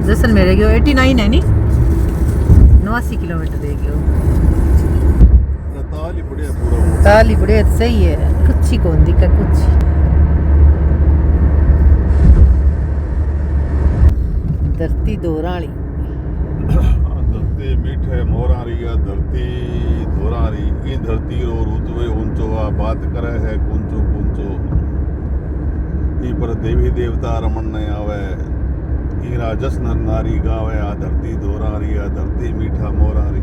जैसलमेर है 89 है नी 89 किलोमीटर है गयो ताली बढ़िया सही है कुछ ही कौन दिक्कत कुछ धरती दोराली धरती मीठे मोरारी धरती दोरारी ई धरती रो रुतवे ऊंचो बात करे है कुंचो कुंचो ई पर देवी देवता रमन न आवे ईरा जस नर नारी गावे आ धरती दोरारी आ धरती मीठा मोरारी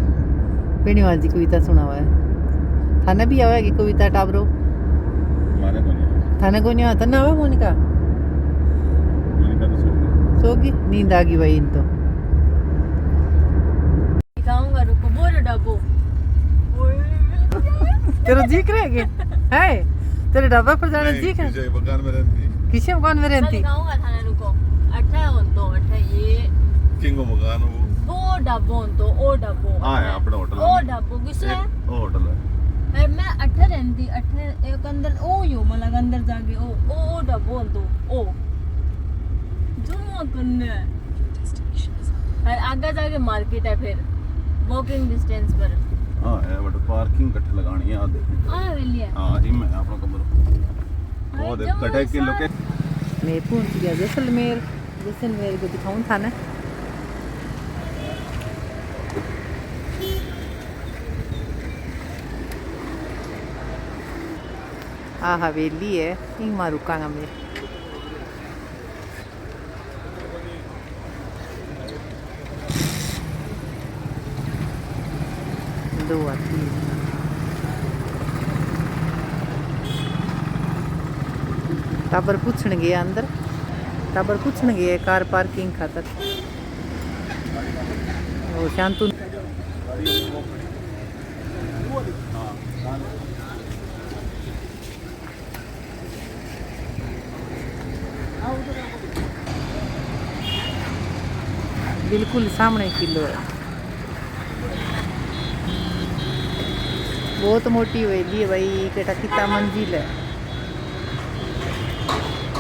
पेणीवाल जी कविता सुनावा है थाने भी आवे की कविता टाबरो माने को नहीं थाने को नहीं आता ना आवे मोनिका तो सोगी नींद आ गई भाई इन तो दिखाऊंगा रुको बोलो डब्बो तेरा जी करेगे है तेरे डब्बा पर जाने जी कर किसी मकान में रहती किसी मकान में रहती दिखाऊंगा थाने रुको अट्ठा तो अट्ठा ये किंगो मकान वो डब्बो तो ओ डब्बो हां है अपना होटल ओ डब्बो किसे ओ होटल है मैं अट्ठा रहती अट्ठा एक अंदर ओ यो मतलब अंदर जाके ओ डब्बो तो ओ जुम्मा करने है आगे जाके मार्केट है फिर वॉकिंग डिस्टेंस पर हां है बट पार्किंग कट्ठे लगानी है आ देख वेली है हां ई मैं अपना कमरा वो देख कटे के लोके मैं पहुंच गया जैसलमेर को दिखाऊं था ना हवेली है इंग मां रुकांगा मैं दो आती है टाबर पूछण गए अंदर टाबर पूछण गए कार पार्किंग खातर वो शांतु बिल्कुल सामने किलो है बहुत मोटी हवेली है भाई केटा कितना मंजिल है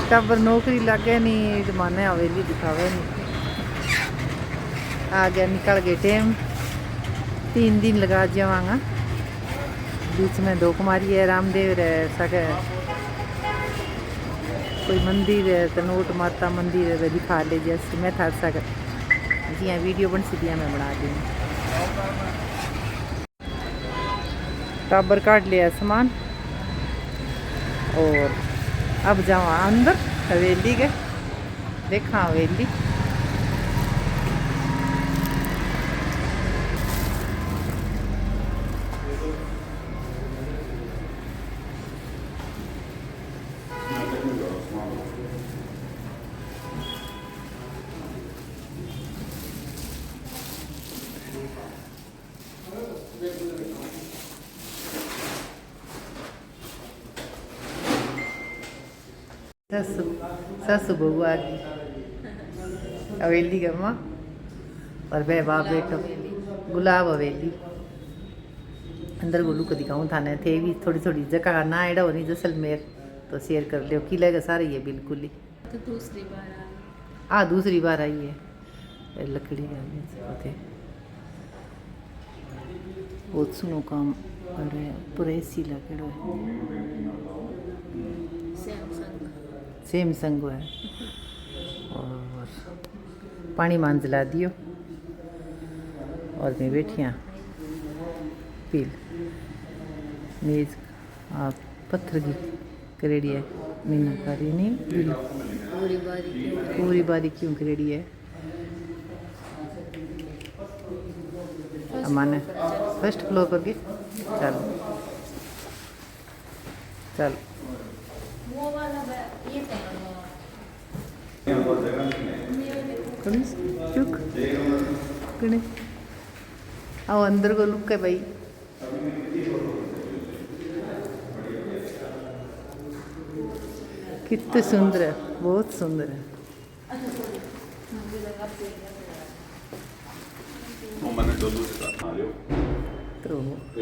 टाबर नौकरी लगे नहीं जमाने हवेली दिखावे नहीं आ गया निकल गए टाइम 3 दिन लगा जावांगा बीच में दो कुमारी है रामदेव है सके कोई मंदिर है तनोट माता मंदिर है दिखा ले जैसे मैं था सके जी हाँ वीडियो बन सी दिया मैं बना दी टाबर काट लिया सामान और अब जाओ अंदर हवेली के देखा हवेली ससु बहू आ गई हवेली का माँ और बे बाप बेटो गुलाब हवेली अंदर गोलू को दिखाऊँ थाने थे भी थोड़ी थोड़ी जगह ना एडा होनी जैसलमेर तो शेयर कर लियो किले का सारा ही है बिल्कुल ही तो दूसरी बार दूसरी बार आई है लकड़ी का बहुत सुनो काम कर रहे हैं पूरे एसी लगे है सैमसंग है और पानी मांझला दियो और मैं बैठिया पील मेज पत्थर की करेड़ी है मीनाकारी नहीं पूरी बारी क्यों करेड़ी है माने फर्स्ट फ्लोर पर के चलो चलो चुक आओ अंदर को लुक है भाई कितने सुंदर है बहुत सुंदर है तो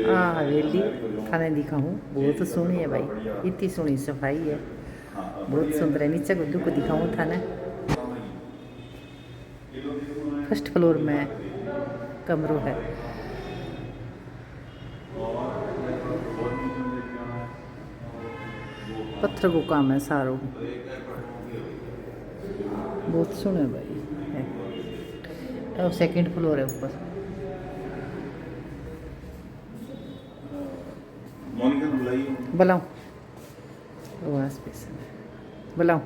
हवेली खाने दिखाऊँ बहुत सोहनी है भाई इतनी सोहनी सफाई है बहुत सुंदर है नीचे गुड्डू को दिखाऊँ थाने फर्स्ट फ्लोर में कमरों है। पत्थर को काम है सारों, बहुत सुने भाई है। अब सेकंड फ्लोर है ऊपर। बुलाओ वहाँ स्पेस बुलाओ।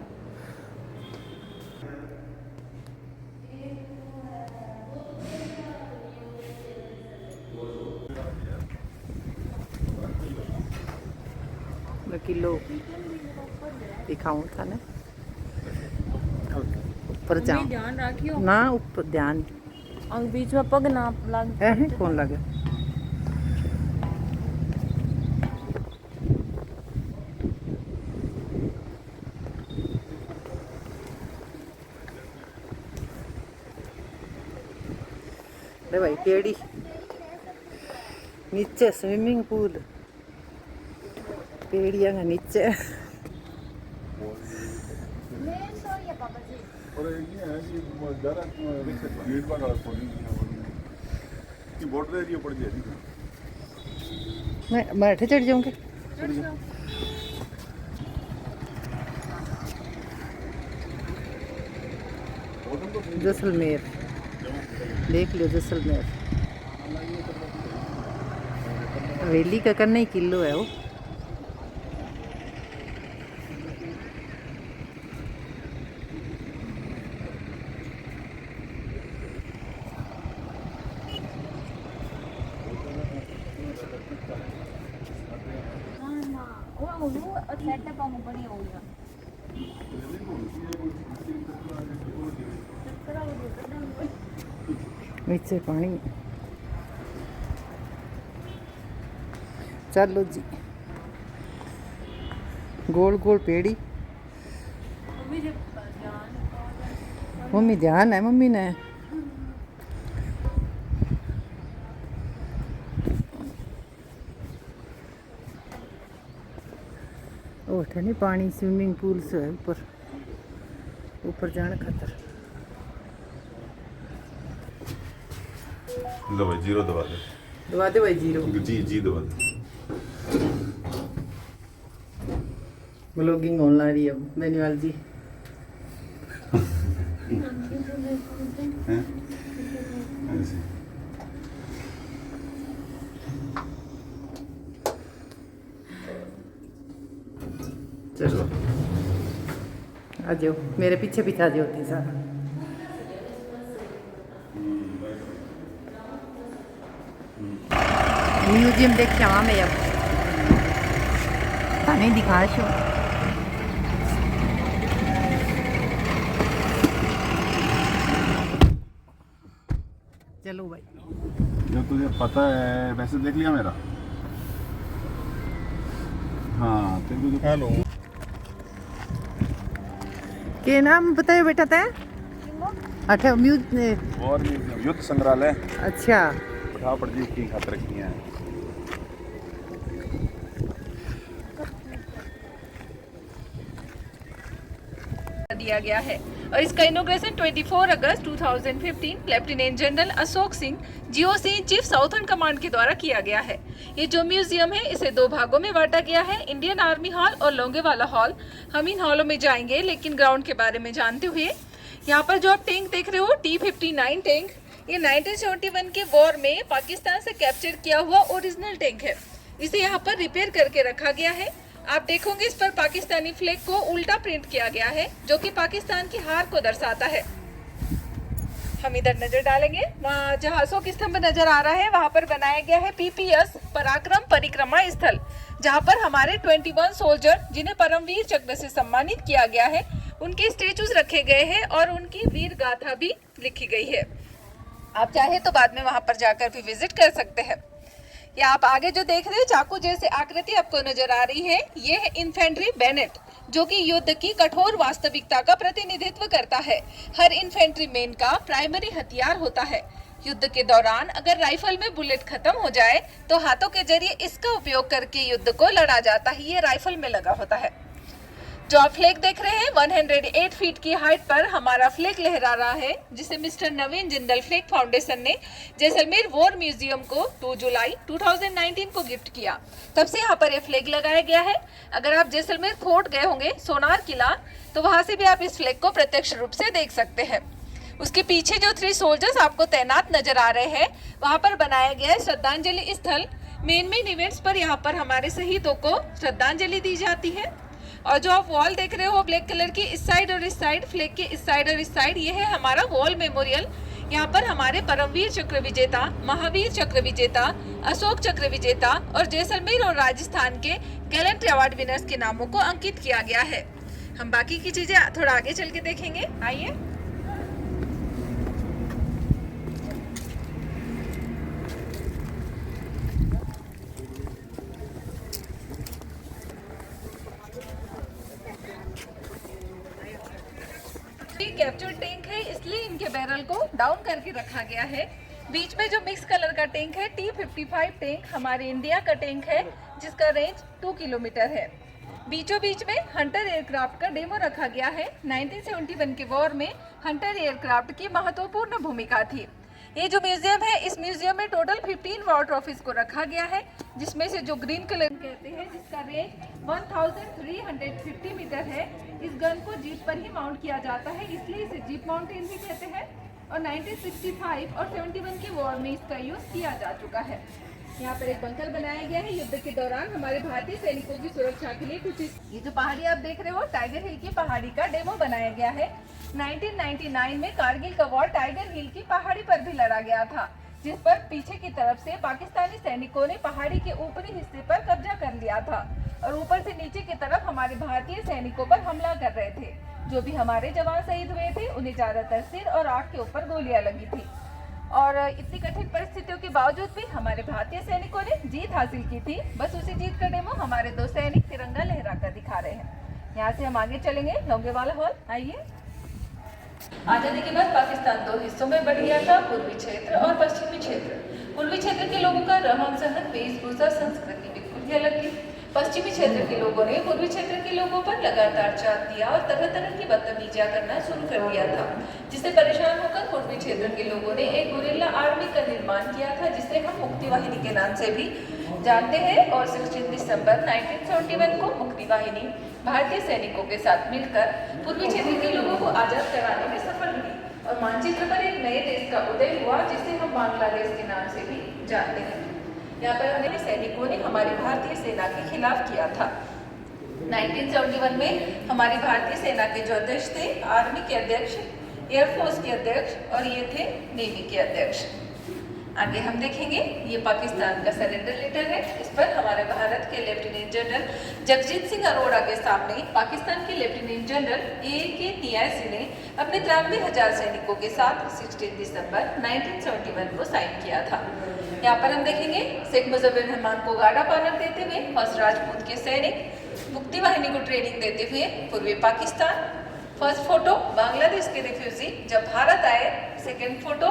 किलो दिखाऊं था ना, ऊपर जाऊं ध्यान रखियो ना, ऊपर ध्यान और बीच में पग ना लग है। कौन लगे? अरे भाई पेड़ी नीचे स्विमिंग पूल, पेड़िया का नीचे। और ये है कि ज़्यादा भीड़ भाड़ वाला फोन की बॉर्डर एरिया पड़ जाएगी। मैं बैठे चढ़ जाऊंगी। जैसलमेर देख लो, जैसलमेर हवेली का करना ही किलो है वो। सेटअप हम बढ़िया हो गया। नीचे पानी। चलो जी, गोल गोल पेड़ी। मम्मी ध्यान है, मम्मी ने उठे नहीं पानी स्विमिंग पूल से है ऊपर, ऊपर जाने खातर। लो भाई जीरो दबा दे, दबा दे भाई जीरो। जी दबा दे। ब्लॉगिंग होने रही है बेनीवाल जी। चलो आ जाओ, मेरे पीछे पीछे आ जाओ होती सारा। म्यूजियम देख के आवा मैं अब नहीं दिखा शो। चलो भाई, जब तुझे पता है वैसे देख लिया मेरा। हाँ हेलो, के नाम बताए बेटा तय? अच्छा और युद्ध संग्रहालय। अच्छा पठापड़ जी की खत रखी है। दिया गया है और इसका इनॉग्रेशन 24 अगस्त 2015 lieutenant general Ashok Singh GOC chief southern command के द्वारा किया गया है। ये जो म्यूजियम है इसे दो भागों में बांटा गया है, इंडियन आर्मी हॉल और लोंगेवाला हॉल। हम इन हॉलों में जाएंगे, लेकिन ग्राउंड के बारे में जानते हुए यहाँ पर जो आप टैंक देख रहे हो T-59 टैंक, ये 1971 के वॉर में पाकिस्तान से कैप्चर किया हुआ ओरिजिनल टैंक है। इसे यहाँ पर रिपेयर करके रखा गया है। आप देखोगे इस पर पाकिस्तानी फ्लैग को उल्टा प्रिंट किया गया है, जो कि पाकिस्तान की हार को दर्शाता है। हम इधर नजर डालेंगे, वहाँ जहाँ अशोक स्तंभ नजर आ रहा है वहाँ पर बनाया गया है PPS पराक्रम परिक्रमा स्थल, जहाँ पर हमारे 21 सोल्जर जिन्हें परमवीर चक्र से सम्मानित किया गया है उनके स्टेचूज रखे गए हैं और उनकी वीर गाथा भी लिखी गई है। आप चाहे तो बाद में वहाँ पर जाकर भी विजिट कर सकते हैं। या आप आगे जो देख रहे हैं चाकू जैसे आकृति आपको नजर आ रही है, ये है इन्फेंट्री बैनेट, जो कि युद्ध की कठोर वास्तविकता का प्रतिनिधित्व करता है। हर इन्फेंट्री मैन का प्राइमरी हथियार होता है। युद्ध के दौरान अगर राइफल में बुलेट खत्म हो जाए तो हाथों के जरिए इसका उपयोग करके युद्ध को लड़ा जाता है। ये राइफल में लगा होता है। जो आप फ्लैग देख रहे हैं 108 फीट की हाइट पर हमारा फ्लैग लहरा रहा है, जिसे मिस्टर नवीन जिंदल फ्लैग फाउंडेशन ने जैसलमेर वॉर म्यूजियम को 2 जुलाई 2019 को गिफ्ट किया। तब से यहाँ पर ये फ्लैग लगाया गया है। अगर आप जैसलमेर फोर्ट गए होंगे, सोनार किला, तो वहां से भी आप इस फ्लैग को प्रत्यक्ष रूप से देख सकते हैं। उसके पीछे जो 3 सोल्जर्स आपको तैनात नजर आ रहे हैं, वहां पर बनाया गया है श्रद्धांजलि स्थल। मेन इवेंट्स पर यहाँ पर हमारे शहीदों को श्रद्धांजलि दी जाती है। और जो आप वॉल देख रहे हो ब्लैक कलर की, इस साइड और इस साइड, फ्लैग के इस साइड और इस साइड, ये है हमारा वॉल मेमोरियल। यहाँ पर हमारे परमवीर चक्र विजेता, महावीर चक्र विजेता, अशोक चक्र विजेता और जैसलमेर और राजस्थान के गैलेंट अवार्ड विनर्स के नामों को अंकित किया गया है। हम बाकी की चीजें थोड़ा आगे चल के देखेंगे, आइए। कैप्चर टैंक है, इसलिए इनके बैरल को डाउन करके रखा गया है। बीच में जो मिक्स कलर का टैंक है, T55 टैंक, हमारे इंडिया का टैंक है, जिसका रेंज 2 किलोमीटर है। बीचों बीच में हंटर एयरक्राफ्ट का डेमो रखा गया है। 1971 के वॉर में हंटर एयरक्राफ्ट की महत्वपूर्ण भूमिका थी। ये जो म्यूजियम है, इस म्यूजियम में टोटल 15 वॉर ट्रॉफीज को रखा गया है, जिसमें से जो ग्रीन कलर कहते हैं, जिसका रेंज 1350 मीटर है। इस गन को जीप पर ही माउंट किया जाता है, इसलिए इसे जीप माउंटेन भी कहते हैं। और 1965 और 71 के वॉर में इसका यूज किया जा चुका है। यहाँ पर एक बंकर बनाया गया है। युद्ध के दौरान हमारे भारतीय सैनिकों की सुरक्षा के लिए कुछ ये जो पहाड़ी आप देख रहे हो, टाइगर हिल की पहाड़ी का डेमो बनाया गया है। 1999 में कारगिल का वॉर टाइगर हिल की पहाड़ी पर भी लड़ा गया था, जिस पर पीछे की तरफ से पाकिस्तानी सैनिकों ने पहाड़ी के ऊपरी हिस्से पर कब्जा कर लिया था और ऊपर से नीचे की तरफ हमारे भारतीय सैनिकों पर हमला कर रहे थे। जो भी हमारे जवान शहीद हुए थे, उन्हें ज्यादातर सिर और आंख के ऊपर गोलियां लगी थी। और इतनी कठिन परिस्थितियों के बावजूद भी हमारे भारतीय सैनिकों ने जीत हासिल की थी। बस उसी जीत का डेमो हमारे 2 सैनिक तिरंगा लहरा कर दिखा रहे हैं। यहाँ से हम आगे चलेंगे लोंगेवाला हॉल, आइए। आजादी के बाद पाकिस्तान 2 हिस्सों में बढ़ गया था, पूर्वी क्षेत्र और पश्चिमी क्षेत्र। पूर्वी क्षेत्र के लोगों का रहन सहन, वेशभूषा, संस्कृति बिल्कुल ही अलग थी। पश्चिमी क्षेत्र के लोगों ने पूर्वी क्षेत्र के लोगों पर लगातार चाट दिया और तरह तरह की बदतमीजियां करना शुरू कर दिया था, जिससे परेशान होकर पूर्वी क्षेत्र के लोगों ने एक गुरिल्ला आर्मी का निर्माण किया था, जिसे हम मुक्ति वाहिनी के नाम से भी जानते हैं। और 16 दिसंबर 1971 को मुक्ति वाहिनी भारतीय सैनिकों के साथ मिलकर पूर्वी क्षेत्र के लोगों को आजाद कराने में सफल हुई और मानचित्र पर एक नए देश का उदय हुआ, जिसे हम बांग्लादेश के नाम से भी जानते हैं। यहाँ पर हमारे सैनिकों ने हमारी भारतीय सेना के खिलाफ किया था। 1971 में हमारी भारतीय सेना के जो अध्यक्ष थे, आर्मी के अध्यक्ष, एयरफोर्स के अध्यक्ष और ये थे नेवी के अध्यक्ष। आगे हम देखेंगे, ये पाकिस्तान का सरेंडर लेटर है। इस पर हमारे भारत के लेफ्टिनेंट जनरल जगजीत सिंह अरोड़ा के सामने पाकिस्तान के लेफ्टिनेंट जनरल A.K. नियाज़ी ने अपने 93,000 सैनिकों के साथ 16 दिसंबर 1971 को साइन किया था। यहाँ पर हम देखेंगे शेख मुजफ्फर रहमान को गार्ड ऑफ ऑनर देते हुए फर्स्ट राजपूत के सैनिक, मुक्ति वाहिनी को ट्रेनिंग देते हुए पूर्वी पाकिस्तान। फर्स्ट फोटो बांग्लादेश के रिफ्यूजी जब भारत आए। Second photo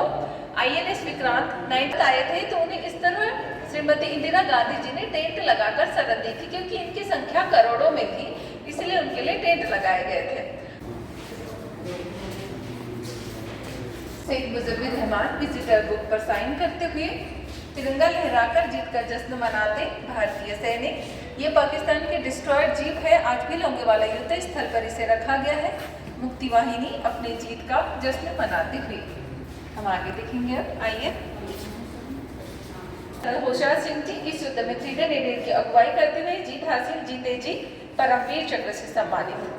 INS Vikrant 9th आए थे, तो उन्हें इस तरह श्रीमती इंदिरा गांधी जी ने टेंट लगाकर शरण दी थी, क्योंकि इनकी संख्या करोड़ों में थी, इसलिए उनके लिए टेंट लगाए गए थे। शेख मुजफ्फर रहमान विजिटर बुक पर साइन करते हुए तिरंगा लहराकर जीत का जश्न मनाते भारतीय सैनिक। ये पाकिस्तान के डिस्ट्रॉयड जीप है, आज भी लोंगेवाला युद्ध स्थल पर इसे रखा गया है, मुक्ति वाहिनी अपनी जीत का जश्न मनाते हुए। हम आगे देखेंगे, अब आइए। होशियार सिंह जी इस युद्ध में 3 ग्रेनेडियर की अगुवाई करते हुए जीत हासिल, जीते जी परमवीर चक्र से सम्मानित।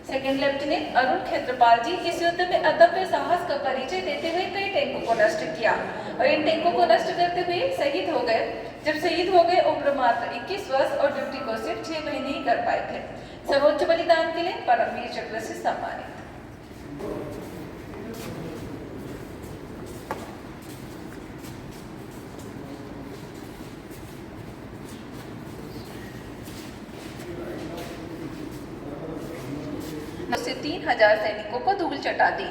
सेकंड लेफ्टिनेंट अरुण क्षेत्रपाल जी इस युद्ध में अदम्य साहस का परिचय देते हुए कई टैंकों को नष्ट किया और इन टैंकों को नष्ट करते हुए शहीद हो गए। जब शहीद हो गए, उम्र मात्र 21 वर्ष और ड्यूटी को सिर्फ 6 महीने ही कर पाए थे। सर्वोच्च बलिदान के लिए परमवीर चक्र से सम्मानित। से 3,000 सैनिकों को धूल चटा दी।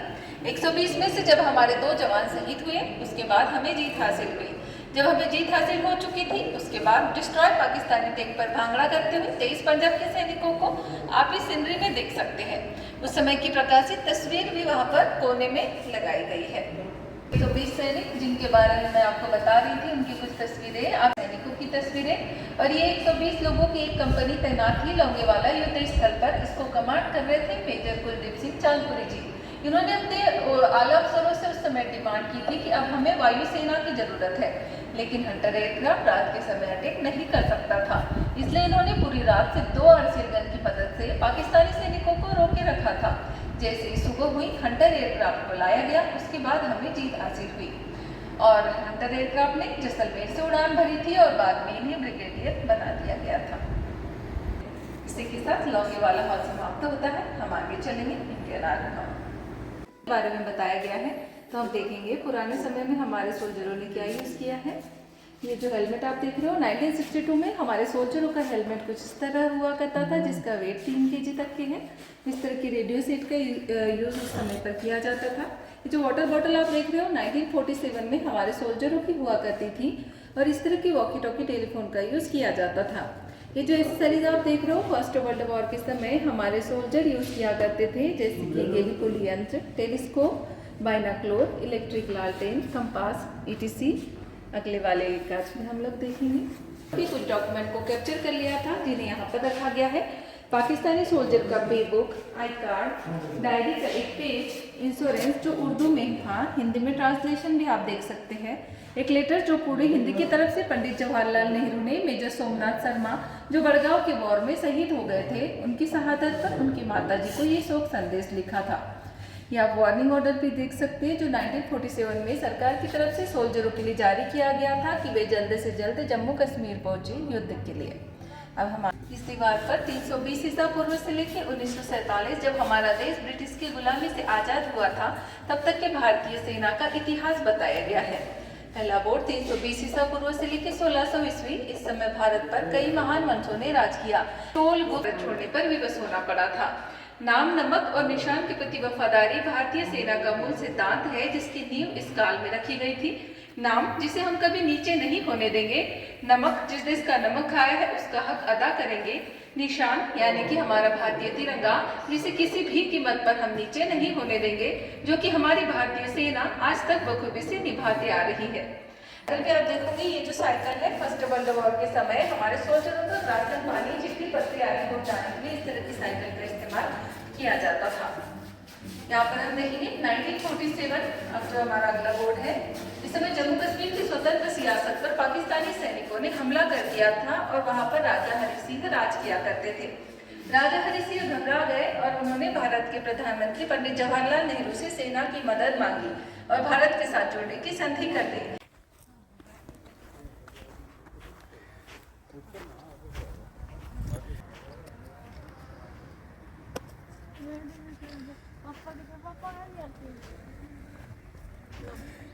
120 में से जब हमारे 2 जवान शहीद हुए, उसके बाद हमें जीत हासिल हुई। जब हमें जीत हासिल हो चुकी थी उसके बाद डिस्ट्रॉय पाकिस्तानी टैंक पर भांगड़ा करते हुए 23 पंजाब के सैनिकों को आप इस सीनरी में देख सकते हैं। उस समय की प्रकाशित तस्वीर भी वहां पर कोने में लगाई गई है। 120 सैनिक जिनके बारे में मैं आपको बता रही थी, उनकी कुछ तस्वीरें, आप सैनिकों की तस्वीरें, और ये 120 लोगों की एक कंपनी तैनात थी लोंगेवाला युद्ध स्थल पर। इसको कमांड कर रहे थे मेजर कुलदीप सिंह चांदपुरी जी। इन्होंने अपने आला अफसरों से उस समय डिमांड की थी कि अब हमें वायुसेना की जरूरत है, लेकिन हंटर एयरक्राफ्ट रात के समय अटैक नहीं कर सकता था। इसलिए इन्होंने पूरी रात से 2 आरसीएल गन की मदद से पाकिस्तानी सैनिकों को रोके रखा था। जैसे ही सुबह हुई हंटर एयरक्राफ्ट को लाया गया, उसके बाद हमें जीत हासिल हुई और हंटर एयरक्राफ्ट ने जैसलमेर से उड़ान भरी थी और बाद में इन्हें ब्रिगेडियर बना दिया गया था। इसी के साथ लोंगेवाला हॉल समाप्त होता है। हम आगे चलेंगे इंडियन आर्मी के बारे में बताया गया है, तो हम देखेंगे पुराने समय में हमारे सोल्जरों ने क्या यूज़ किया है। ये जो हेलमेट आप देख रहे हो, 1962 में हमारे सोल्जरों का हेलमेट कुछ इस तरह हुआ करता था, जिसका वेट 3 kg तक के है। इस तरह की रेडियो सेट का यूज़ उस समय पर किया जाता था। ये जो वाटर बॉटल आप देख रहे हो, 1947 में हमारे सोल्जरों की हुआ करती थी और इस तरह की वॉकी टॉकी टेलीफोन का यूज़ किया जाता था। ये जो एक्सेसरीज आप देख रहे हो, फर्स्ट वर्ल्ड वॉर के समय हमारे सोल्जर यूज़ किया करते थे, जैसे कि गेलीपोली यंत्र, टेलीस्कोप, बाइनाक्लोर, इलेक्ट्रिक लालटेन, कंपास, ETC। अगले वाले काज में हम लोग देखेंगे कि कुछ डॉक्यूमेंट को कैप्चर कर लिया था, जिन्हें यहाँ पर रखा गया है। पाकिस्तानी सोल्जर का पे बुक, आई कार्ड, डायरी का एक पेज, इंश्योरेंस जो उर्दू में था, हिंदी में ट्रांसलेशन भी आप देख सकते हैं। एक लेटर जो पूरे हिंदी की तरफ से पंडित जवाहरलाल नेहरू ने मेजर सोमनाथ शर्मा जो बड़गांव के वॉर में शहीद हो गए थे, उनकी शहादत पर उनकी माताजी को ये शोक संदेश लिखा था। ये आप वार्निंग ऑर्डर भी देख सकते हैं जो 1947 में सरकार की तरफ से सोल्जरों के लिए जारी किया गया था कि वे जल्द से जल्द जम्मू कश्मीर पहुंचे युद्ध के लिए। अब हम इस दीवार पर 320 ईसा पूर्व से लेकर 1947 जब हमारा देश ब्रिटिश की गुलामी से आज़ाद हुआ था, तब तक के भारतीय सेना का इतिहास बताया गया है। पहला बोर्ड 320 ईसा पूर्व से लेकर 1600 ईस्वी। इस समय भारत पर कई महान वंशों ने राज किया। टोल गुप्त छोड़ने पर विवश होना पड़ा था। नाम, नमक और निशान के प्रति वफादारी भारतीय सेना का मूल सिद्धांत है, जिसकी नींव इस काल में रखी गई थी। नाम, जिसे हम कभी नीचे नहीं होने देंगे। नमक, जिस देश का नमक खाया है उसका हक अदा करेंगे। निशान, यानी कि हमारा भारतीय तिरंगा, जिसे किसी भी कीमत पर हम नीचे नहीं होने देंगे, जो कि हमारी भारतीय सेना आज तक बखूबी से निभाती आ रही है। कल आप देखोगे ये जो साइकिल है, फर्स्ट वर्ल्ड वॉर के समय हमारे सोल्जरों को राशन, पानी, चिट्ठी पत्री आदि पहुंचाने के लिए इस तरह की साइकिल का इस्तेमाल किया जाता था। यहाँ पर हम देखेंगे 1947, अब जो हमारा अगला बोर्ड है, इस समय जम्मू कश्मीर की स्वतंत्र सियासत पर पाकिस्तानी सैनिकों ने हमला कर दिया था और वहाँ पर राजा हरि सिंह राज किया करते थे। राजा हरि सिंह घबरा गए और उन्होंने भारत के प्रधानमंत्री पंडित जवाहरलाल नेहरू से सेना की मदद मांगी और भारत के साथ जुड़ने की संधि कर दी।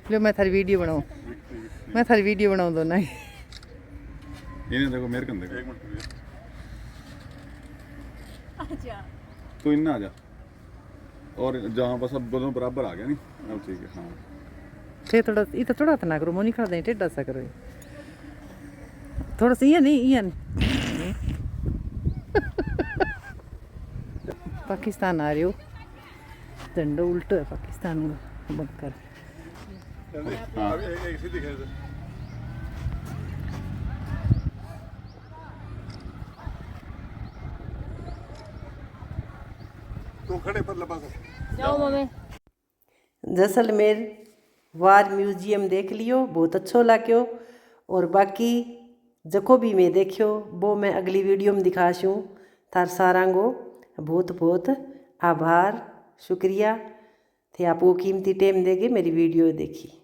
लो मैं थारी वीडियो बनाऊं, मैं थारी वीडियो बनाऊं दोनों ही। इन्हें देखो, मेरे कंधे एक मिनट आजा तू इन्ना आजा, और जहाँ पर सब दोनों बराबर आ गया नहीं, अब ठीक है। हाँ थे थोड़ा इधर थोड़ा ना करो, मोनी खा दें टेढ़ा सा करो, थोड़ा सा ये नहीं ये नहीं। पाकिस्तान आ रहे हो, झंडा उल्टो है पाकिस्तान को बनकर। हाँ एक सीधी खेल तो खड़े पर लपा जाओ मम्मी। जैसलमेर वार म्यूजियम देख लियो, बहुत अच्छो लाग्यो। और बाकी जको भी मैं देखियो वो मैं अगली वीडियो में दिखाशूँ। थार सारांगो बहुत बहुत आभार, शुक्रिया थे आपको कीमती टाइम देके मेरी वीडियो देखी।